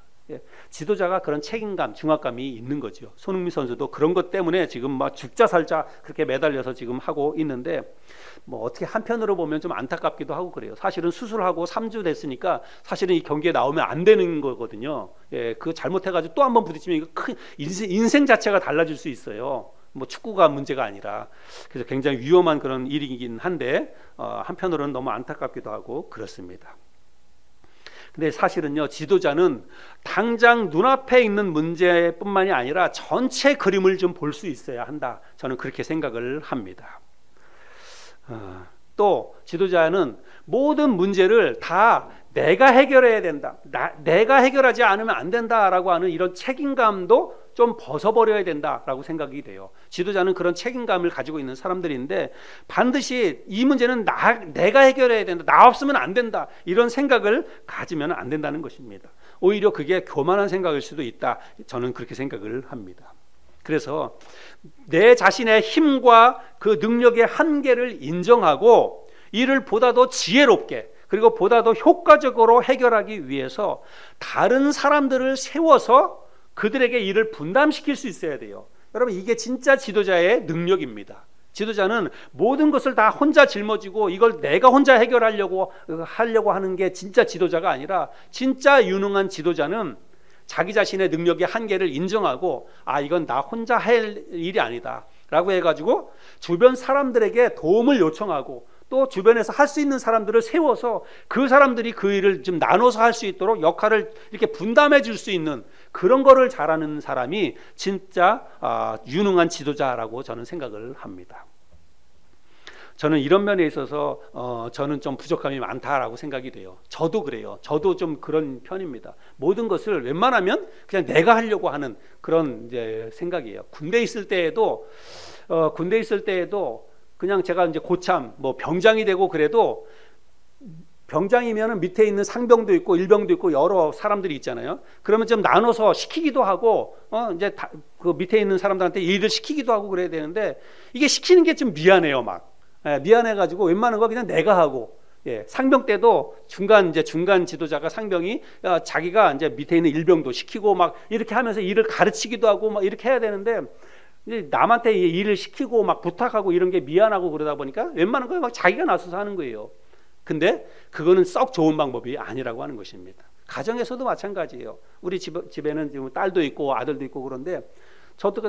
지도자가 그런 책임감, 중압감이 있는 거죠. 손흥민 선수도 그런 것 때문에 지금 막 죽자 살자 그렇게 매달려서 지금 하고 있는데 어떻게 한편으로 보면 좀 안타깝기도 하고 그래요. 사실은 수술하고 3주 됐으니까 사실은 이 경기에 나오면 안 되는 거거든요. 그거 잘못해가지고 또 한 번 부딪히면 이거 큰 인생 자체가 달라질 수 있어요. 축구가 문제가 아니라. 그래서 굉장히 위험한 그런 일이긴 한데 한편으로는 너무 안타깝기도 하고 그렇습니다. 근데 사실은요, 지도자는 당장 눈앞에 있는 문제뿐만이 아니라 전체 그림을 좀 볼 수 있어야 한다. 저는 그렇게 생각을 합니다. 또 지도자는 모든 문제를 다 내가 해결해야 된다. 내가 해결하지 않으면 안 된다라고 하는 이런 책임감도 좀 벗어버려야 된다라고 생각이 돼요. 지도자는 그런 책임감을 가지고 있는 사람들인데 반드시 이 문제는 내가 해결해야 된다. 나 없으면 안 된다. 이런 생각을 가지면 안 된다는 것입니다. 오히려 그게 교만한 생각일 수도 있다. 저는 그렇게 생각을 합니다. 그래서 내 자신의 힘과 그 능력의 한계를 인정하고 이를 보다 더 지혜롭게 그리고 보다 더 효과적으로 해결하기 위해서 다른 사람들을 세워서 그들에게 일을 분담시킬 수 있어야 돼요. 여러분 이게 진짜 지도자의 능력입니다. 지도자는 모든 것을 다 혼자 짊어지고 이걸 내가 혼자 해결하려고 하는 게 진짜 지도자가 아니라 진짜 유능한 지도자는 자기 자신의 능력의 한계를 인정하고 이건 나 혼자 할 일이 아니다 라고 해가지고 주변 사람들에게 도움을 요청하고 또 주변에서 할 수 있는 사람들을 세워서 그 사람들이 그 일을 좀 나눠서 할 수 있도록 역할을 이렇게 분담해 줄 수 있는 그런 거를 잘하는 사람이 진짜 유능한 지도자라고 저는 생각을 합니다. 저는 이런 면에 있어서 저는 좀 부족함이 많다라고 생각이 돼요. 저도 그래요. 저도 좀 그런 편입니다. 모든 것을 웬만하면 그냥 내가 하려고 하는 그런 이제 생각이에요. 군대 있을 때에도 그냥 제가 이제 고참 병장이 되고 그래도 병장이면은 밑에 있는 상병도 있고 일병도 있고 여러 사람들이 있잖아요. 그러면 좀 나눠서 시키기도 하고 이제 그 밑에 있는 사람들한테 일을 시키기도 하고 그래야 되는데 이게 시키는 게 좀 미안해요. 미안해가지고 웬만한 거 그냥 내가 하고 상병 때도 중간 지도자가 상병이 자기가 이제 밑에 있는 일병도 시키고 막 이렇게 하면서 일을 가르치기도 하고 막 이렇게 해야 되는데 이제 남한테 일을 시키고 막 부탁하고 이런 게 미안하고 그러다 보니까 웬만한 거 막 자기가 나서서 하는 거예요. 근데 그거는 썩 좋은 방법이 아니라고 하는 것입니다. 가정에서도 마찬가지예요. 우리 집에는 지금 딸도 있고 아들도 있고 그런데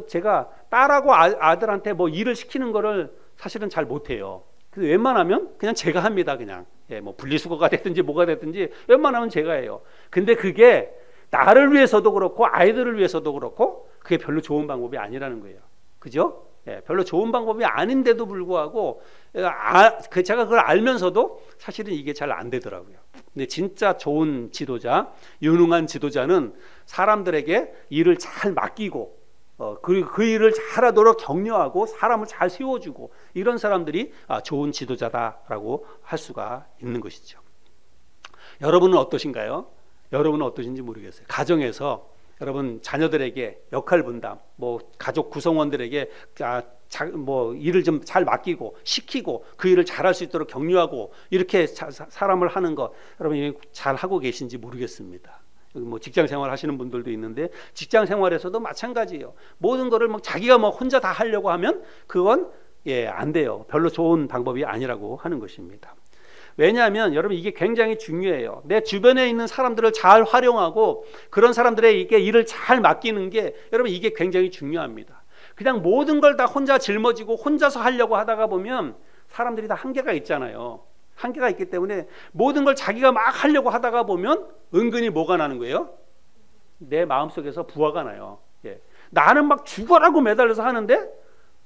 제가 딸하고 아들한테 뭐 일을 시키는 거를 사실은 잘 못해요. 그래서 웬만하면 그냥 제가 합니다. 그냥 뭐 분리수거가 됐든지 뭐가 됐든지 웬만하면 제가 해요. 근데 그게 나를 위해서도 그렇고 아이들을 위해서도 그렇고 그게 별로 좋은 방법이 아니라는 거예요. 그죠? 별로 좋은 방법이 아닌데도 불구하고 제가 그걸 알면서도 사실은 이게 잘 안 되더라고요. 근데 진짜 좋은 지도자, 유능한 지도자는 사람들에게 일을 잘 맡기고 그 일을 잘하도록 격려하고 사람을 잘 세워주고 이런 사람들이 좋은 지도자다라고 할 수가 있는 것이죠. 여러분은 어떠신가요? 여러분은 어떠신지 모르겠어요. 가정에서 여러분 자녀들에게 역할 분담, 뭐 가족 구성원들에게 뭐 일을 좀 잘 맡기고 시키고 그 일을 잘할 수 있도록 격려하고 이렇게 사람을 하는 것 여러분이 잘 하고 계신지 모르겠습니다. 여기 뭐 직장 생활 하시는 분들도 있는데 직장 생활에서도 마찬가지예요. 모든 거를 뭐 자기가 뭐 혼자 다 하려고 하면 그건 안 돼요. 별로 좋은 방법이 아니라고 하는 것입니다. 왜냐하면 여러분 이게 굉장히 중요해요. 내 주변에 있는 사람들을 잘 활용하고 그런 사람들에게 일을 잘 맡기는 게 여러분 이게 굉장히 중요합니다. 그냥 모든 걸 다 혼자 짊어지고 혼자서 하려고 하다가 보면 사람들이 다 한계가 있잖아요. 한계가 있기 때문에 모든 걸 자기가 막 하려고 하다가 보면 은근히 뭐가 나는 거예요? 내 마음속에서 부하가 나요. 나는 막 죽어라고 매달려서 하는데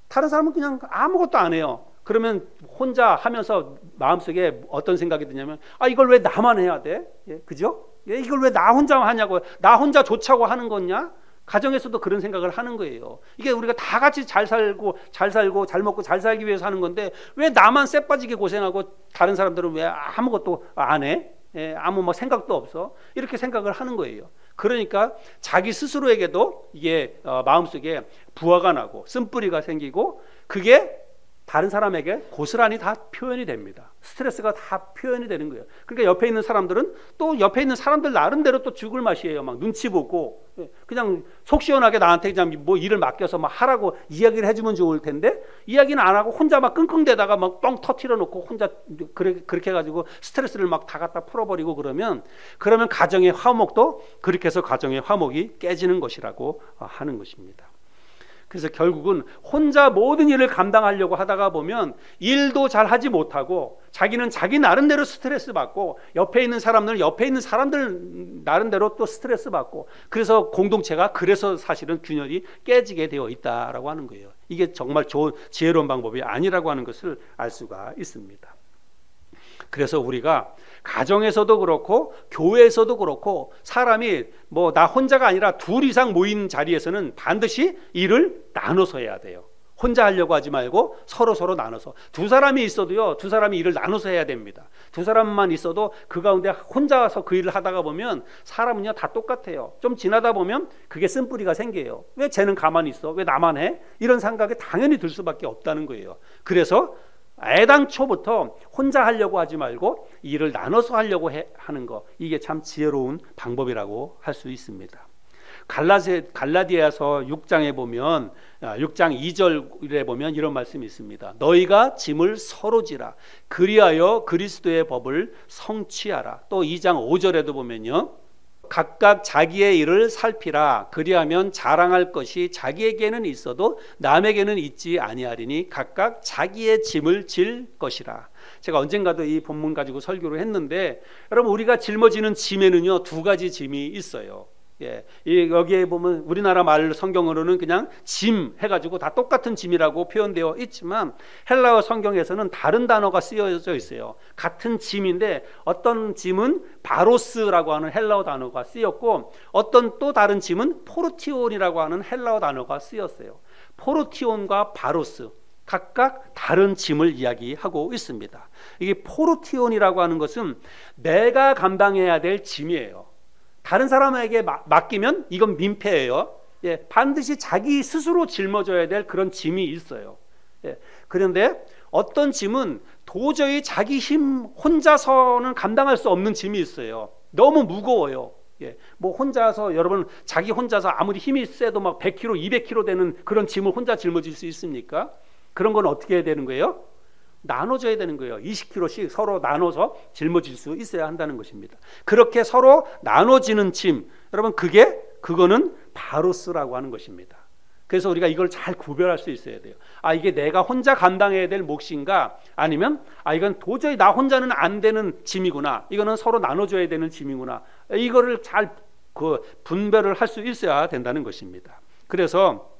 다른 사람은 그냥 아무것도 안 해요. 그러면 혼자 하면서 마음속에 어떤 생각이 드냐면 이걸 왜 나만 해야 돼? 그죠? 이걸 왜 나 혼자 하냐고. 나 혼자 좋자고 하는 거냐? 가정에서도 그런 생각을 하는 거예요. 이게 우리가 다 같이 잘 살고 잘 먹고 잘 살기 위해서 하는 건데 왜 나만 쎄 빠지게 고생하고 다른 사람들은 왜 아무것도 안 해? 아무 뭐 생각도 없어? 이렇게 생각을 하는 거예요. 그러니까 자기 스스로에게도 이게 마음속에 부하가 나고 쓴뿌리가 생기고 그게 다른 사람에게 고스란히 다 표현이 됩니다. 스트레스가 다 표현이 되는 거예요. 그러니까 옆에 있는 사람들은 또 옆에 있는 사람들 나름대로 또 죽을 맛이에요. 막 눈치 보고 그냥 속 시원하게 나한테 그냥 뭐 일을 맡겨서 막 하라고 이야기를 해주면 좋을 텐데 이야기는 안 하고 혼자 막 끙끙대다가 막 뻥 터트려 놓고 혼자 그렇게 해가지고 스트레스를 막 다 갖다 풀어버리고 그러면 가정의 화목도 그렇게 해서 가정의 화목이 깨지는 것이라고 하는 것입니다. 그래서 결국은 혼자 모든 일을 감당하려고 하다가 보면 일도 잘 하지 못하고 자기는 자기 나름대로 스트레스 받고 옆에 있는 사람들 나름대로 또 스트레스 받고 그래서 공동체가 그래서 사실은 균열이 깨지게 되어 있다라고 하는 거예요. 이게 정말 좋은 지혜로운 방법이 아니라고 하는 것을 알 수가 있습니다. 그래서 우리가 가정에서도 그렇고 교회에서도 그렇고 사람이 뭐 나 혼자가 아니라 둘 이상 모인 자리에서는 반드시 일을 나눠서 해야 돼요. 혼자 하려고 하지 말고 서로 나눠서. 두 사람이 있어도요, 두 사람이 일을 나눠서 해야 됩니다. 두 사람만 있어도 그 가운데 혼자서 그 일을 하다가 보면 사람은요 다 똑같아요. 좀 지나다 보면 그게 쓴뿌리가 생겨요. 왜 쟤는 가만히 있어? 왜 나만 해? 이런 생각이 당연히 들 수밖에 없다는 거예요. 그래서 애당초부터 혼자 하려고 하지 말고 일을 나눠서 하려고 하는 거, 이게 참 지혜로운 방법이라고 할 수 있습니다. 갈라디아서 6장에 보면 6장 2절에 보면 이런 말씀이 있습니다. 너희가 짐을 서로 지라 그리하여 그리스도의 법을 성취하라. 또 2장 5절에도 보면요, 각각 자기의 일을 살피라. 그리하면 자랑할 것이 자기에게는 있어도 남에게는 있지 아니하리니 각각 자기의 짐을 질 것이라. 제가 언젠가도 이 본문 가지고 설교를 했는데 여러분, 우리가 짊어지는 짐에는요 두 가지 짐이 있어요. 여기에 보면 우리나라 말 성경으로는 그냥 짐 해가지고 다 똑같은 짐이라고 표현되어 있지만 헬라어 성경에서는 다른 단어가 쓰여져 있어요. 같은 짐인데 어떤 짐은 바로스라고 하는 헬라어 단어가 쓰였고 어떤 또 다른 짐은 포르티온이라고 하는 헬라어 단어가 쓰였어요. 포르티온과 바로스 각각 다른 짐을 이야기하고 있습니다. 이게 포르티온이라고 하는 것은 내가 감당해야 될 짐이에요. 다른 사람에게 맡기면 이건 민폐예요. 반드시 자기 스스로 짊어져야 될 그런 짐이 있어요. 그런데 어떤 짐은 도저히 자기 힘 혼자서는 감당할 수 없는 짐이 있어요. 너무 무거워요. 예, 뭐 혼자서 여러분 자기 혼자서 아무리 힘이 세도 막 100kg, 200kg 되는 그런 짐을 혼자 짊어질 수 있습니까? 그런 건 어떻게 해야 되는 거예요? 나눠줘야 되는 거예요. 20kg씩 서로 나눠서 짊어질 수 있어야 한다는 것입니다. 그렇게 서로 나눠지는 짐, 여러분 그거는 바로스라고 하는 것입니다. 그래서 우리가 이걸 잘 구별할 수 있어야 돼요. 아, 이게 내가 혼자 감당해야 될 몫인가? 아니면 이건 도저히 나 혼자는 안 되는 짐이구나. 이거는 서로 나눠줘야 되는 짐이구나. 이거를 잘 분별을 할 수 있어야 된다는 것입니다. 그래서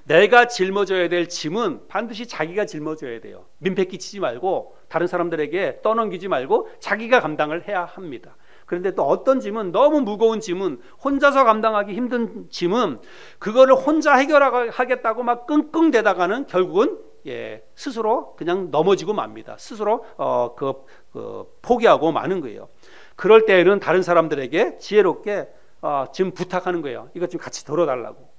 내가 짊어져야 될 짐은 반드시 자기가 짊어져야 돼요. 민폐 끼치지 말고 다른 사람들에게 떠넘기지 말고 자기가 감당을 해야 합니다. 그런데 또 어떤 짐은, 너무 무거운 짐은, 혼자서 감당하기 힘든 짐은 그거를 혼자 해결하겠다고 막 끙끙대다가는 결국은 스스로 그냥 넘어지고 맙니다. 스스로 포기하고 마는 거예요. 그럴 때에는 다른 사람들에게 지혜롭게 지금 부탁하는 거예요. 이것 좀 같이 덜어달라고,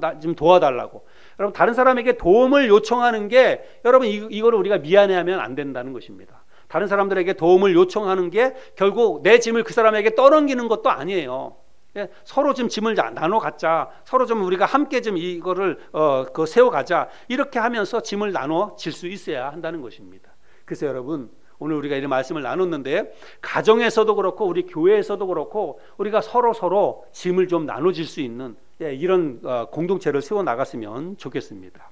나 좀 도와달라고. 여러분, 다른 사람에게 도움을 요청하는 게, 여러분 이거를 우리가 미안해하면 안 된다는 것입니다. 다른 사람들에게 도움을 요청하는 게 결국 내 짐을 그 사람에게 떠넘기는 것도 아니에요. 서로 좀 짐을 나눠 갖자, 서로 좀 우리가 함께 좀 이거를 세워가자, 이렇게 하면서 짐을 나눠 질 수 있어야 한다는 것입니다. 그래서 여러분, 오늘 우리가 이런 말씀을 나눴는데, 가정에서도 그렇고 우리 교회에서도 그렇고 우리가 서로 짐을 좀 나눠질 수 있는 이런 공동체를 세워 나갔으면 좋겠습니다.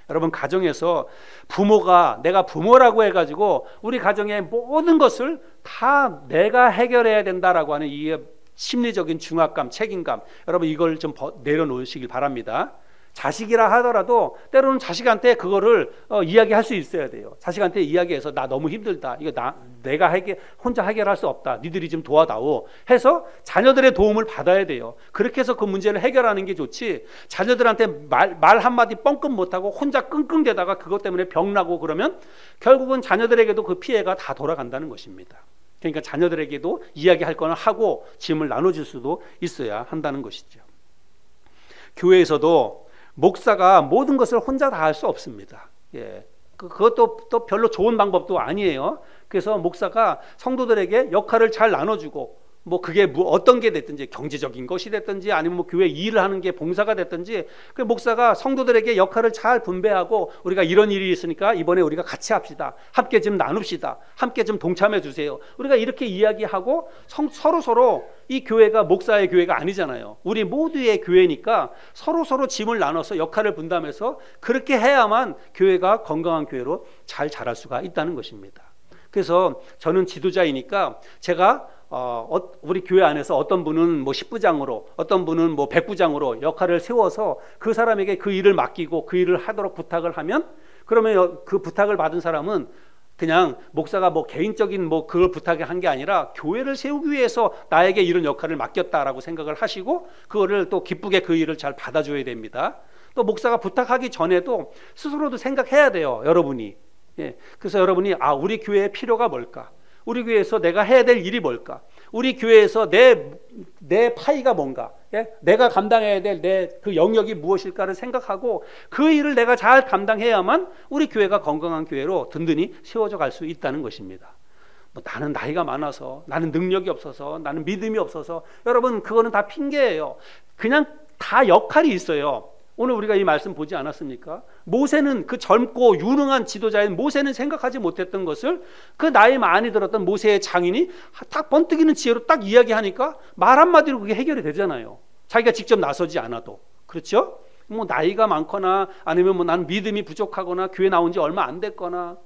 여러분, 가정에서 부모가, 내가 부모라고 해가지고 우리 가정의 모든 것을 다 내가 해결해야 된다라고 하는 이 심리적인 중압감, 책임감, 여러분 이걸 좀 내려놓으시길 바랍니다. 자식이라 하더라도 때로는 자식한테 그거를 이야기할 수 있어야 돼요. 자식한테 이야기해서 나 너무 힘들다, 이거 내가 혼자 해결할 수 없다, 니들이 좀 도와다오 해서 자녀들의 도움을 받아야 돼요. 그렇게 해서 그 문제를 해결하는 게 좋지, 자녀들한테 말 한마디 뻥끗 못하고 혼자 끙끙대다가 그것 때문에 병나고 그러면 결국은 자녀들에게도 그 피해가 다 돌아간다는 것입니다. 그러니까 자녀들에게도 이야기할 거는 하고 짐을 나눠줄 수도 있어야 한다는 것이죠. 교회에서도 목사가 모든 것을 혼자 다 할 수 없습니다. 그것도 또 별로 좋은 방법도 아니에요. 그래서 목사가 성도들에게 역할을 잘 나눠주고, 뭐 그게 어떤 게 됐든지, 경제적인 것이 됐든지 아니면 뭐 교회 일을 하는 게 봉사가 됐든지, 그 목사가 성도들에게 역할을 잘 분배하고, 우리가 이런 일이 있으니까 이번에 우리가 같이 합시다, 함께 좀 나눕시다, 함께 좀 동참해 주세요, 우리가 이렇게 이야기하고 서로 이 교회가 목사의 교회가 아니잖아요. 우리 모두의 교회니까 서로 짐을 나눠서 역할을 분담해서 그렇게 해야만 교회가 건강한 교회로 잘 자랄 수가 있다는 것입니다. 그래서 저는 지도자이니까 제가 우리 교회 안에서 어떤 분은 뭐 10부장으로, 어떤 분은 뭐 100부장으로 역할을 세워서 그 사람에게 그 일을 맡기고 그 일을 하도록 부탁을 하면, 그러면 그 부탁을 받은 사람은 그냥 목사가 뭐 개인적인 뭐 그걸 부탁한 게 아니라 교회를 세우기 위해서 나에게 이런 역할을 맡겼다라고 생각을 하시고 그거를 또 기쁘게 그 일을 잘 받아줘야 됩니다. 또 목사가 부탁하기 전에도 스스로도 생각해야 돼요, 여러분이. 그래서 여러분이 우리 교회의 필요가 뭘까? 우리 교회에서 내가 해야 될 일이 뭘까? 우리 교회에서 내 파이가 뭔가? 내가 감당해야 될 내 그 영역이 무엇일까를 생각하고 그 일을 내가 잘 감당해야만 우리 교회가 건강한 교회로 든든히 세워져 갈 수 있다는 것입니다. 나는 나이가 많아서, 나는 능력이 없어서, 나는 믿음이 없어서, 여러분 그거는 다 핑계예요. 그냥 다 역할이 있어요. 오늘 우리가 이 말씀 보지 않았습니까? 모세는, 그 젊고 유능한 지도자인 모세는 생각하지 못했던 것을 그 나이 많이 들었던 모세의 장인이 딱 번뜩이는 지혜로 딱 이야기하니까 말 한마디로 그게 해결이 되잖아요. 자기가 직접 나서지 않아도. 그렇죠? 뭐 나이가 많거나 아니면 뭐 나는 믿음이 부족하거나 교회 나온 지 얼마 안 됐거나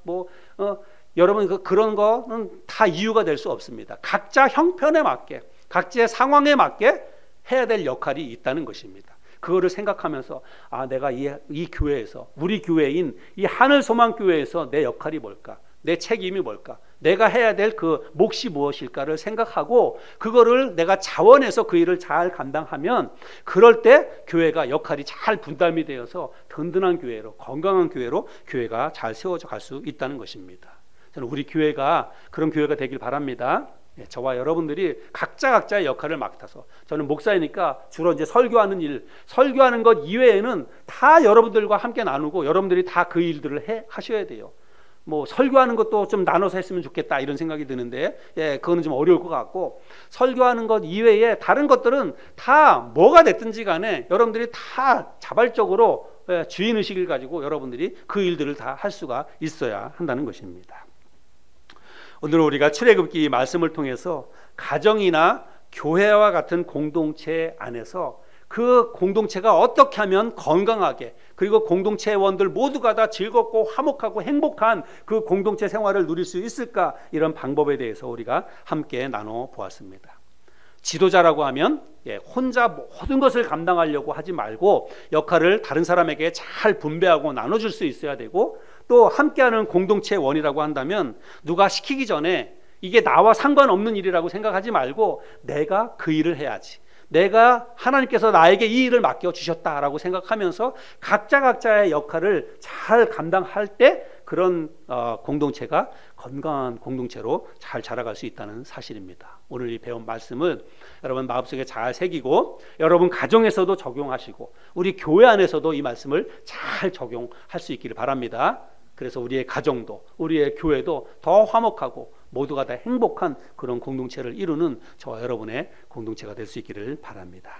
여러분 그런 거는 다 이유가 될 수 없습니다. 각자 형편에 맞게, 각자의 상황에 맞게 해야 될 역할이 있다는 것입니다. 그거를 생각하면서 내가 이 교회에서, 우리 교회인 이 하늘소망교회에서 내 역할이 뭘까? 내 책임이 뭘까? 내가 해야 될 그 몫이 무엇일까를 생각하고 그거를 내가 자원해서 그 일을 잘 감당하면, 그럴 때 교회가 역할이 잘 분담이 되어서 든든한 교회로, 건강한 교회로 교회가 잘 세워져 갈 수 있다는 것입니다. 저는 우리 교회가 그런 교회가 되길 바랍니다. 저와 여러분들이 각자의 역할을 맡아서, 저는 목사이니까 주로 이제 설교하는 일, 설교하는 것 이외에는 다 여러분들과 함께 나누고 여러분들이 다 그 일들을 하셔야 돼요. 뭐 설교하는 것도 좀 나눠서 했으면 좋겠다 이런 생각이 드는데, 예, 그거는 좀 어려울 것 같고, 설교하는 것 이외에 다른 것들은 다 뭐가 됐든지 간에 여러분들이 다 자발적으로 주인 의식을 가지고 여러분들이 그 일들을 다 할 수가 있어야 한다는 것입니다. 오늘 우리가 출애굽기 말씀을 통해서 가정이나 교회와 같은 공동체 안에서 그 공동체가 어떻게 하면 건강하게, 그리고 공동체 회원들 모두가 다 즐겁고 화목하고 행복한 그 공동체 생활을 누릴 수 있을까, 이런 방법에 대해서 우리가 함께 나눠 보았습니다. 지도자라고 하면 혼자 모든 것을 감당하려고 하지 말고 역할을 다른 사람에게 잘 분배하고 나눠줄 수 있어야 되고, 또 함께하는 공동체 원이라고 한다면 누가 시키기 전에 이게 나와 상관없는 일이라고 생각하지 말고 내가 그 일을 해야지, 내가 하나님께서 나에게 이 일을 맡겨주셨다라고 생각하면서 각자의 역할을 잘 감당할 때 그런 공동체가 건강한 공동체로 잘 자라갈 수 있다는 사실입니다. 오늘 이 배운 말씀을 여러분 마음속에 잘 새기고 여러분 가정에서도 적용하시고 우리 교회 안에서도 이 말씀을 잘 적용할 수 있기를 바랍니다. 그래서 우리의 가정도 우리의 교회도 더 화목하고 모두가 다 행복한 그런 공동체를 이루는 저와 여러분의 공동체가 될 수 있기를 바랍니다.